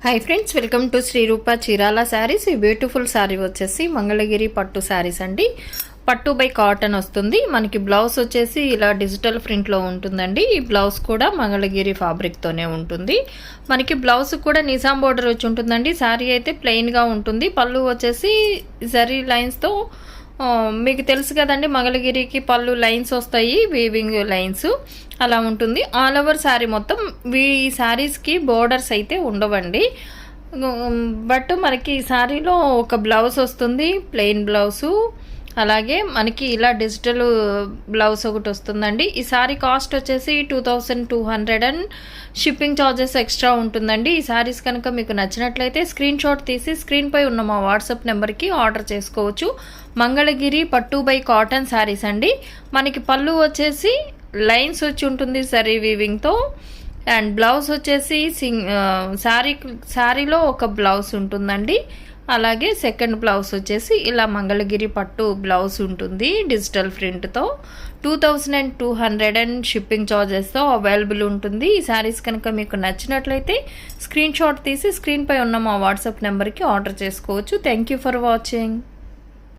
Hi friends, welcome to Sri Roopa Chirala saris. ఈ beautiful sari వచ్చేసి మంగళగిరి పట్టు శారీస్ అండి. పట్టు బై కాటన్ వస్తుంది. మనకి బ్లౌజ్ వచ్చేసి ఇలా డిజిటల్ ప్రింట్లో ఉంటుందండి. ఈ బ్లౌజ్ కూడా మంగళగిరి ఫ్యాబ్రిక్తోనే ఉంటుంది. మనకి బ్లౌజ్ కూడా నిజాం బోర్డర్ వచ్చి ఉంటుందండి. శారీ అయితే ప్లెయిన్గా ఉంటుంది. పళ్ళు వచ్చేసి జరీ లైన్స్తో, మీకు తెలుసు కదండి మంగళగిరికి పళ్ళు లైన్స్ వస్తాయి, వీవింగ్ లైన్స్ అలా ఉంటుంది. ఆల్ ఓవర్ శారీ మొత్తం ఈ శారీస్కి బోర్డర్స్ అయితే ఉండవండి. బట్ మనకి ఈ శారీలో ఒక బ్లౌజ్ వస్తుంది, ప్లెయిన్ బ్లౌజు. అలాగే మనకి ఇలా డిజిటల్ బ్లౌజ్ ఒకటి వస్తుందండి. ఈ శారీ కాస్ట్ వచ్చేసి 2200 అండ్ షిప్పింగ్ ఛార్జెస్ ఎక్స్ట్రా ఉంటుందండి. ఈ శారీస్ కనుక మీకు నచ్చినట్లయితే స్క్రీన్ షాట్ తీసి స్క్రీన్పై ఉన్న మా వాట్సాప్ నెంబర్కి ఆర్డర్ చేసుకోవచ్చు. మంగళగిరి పట్టు బై కాటన్ శారీస్ అండి. మనకి పళ్ళు వచ్చేసి లైన్స్ వచ్చి ఉంటుంది జరీ వీవింగ్తో. అండ్ బ్లౌజ్ వచ్చేసి శారీలో ఒక బ్లౌజ్ ఉంటుందండి. అలాగే సెకండ్ బ్లౌజ్ వచ్చేసి ఇలా మంగళగిరి పట్టు బ్లౌజ్ ఉంటుంది డిజిటల్ ప్రింట్తో. 2200 అండ్ షిప్పింగ్ ఛార్జెస్తో అవైలబుల్ ఉంటుంది. ఈ శారీస్ కనుక మీకు నచ్చినట్లయితే స్క్రీన్ షాట్ తీసి స్క్రీన్పై ఉన్న మా వాట్సాప్ నెంబర్కి ఆర్డర్ చేసుకోవచ్చు. Thank you for watching.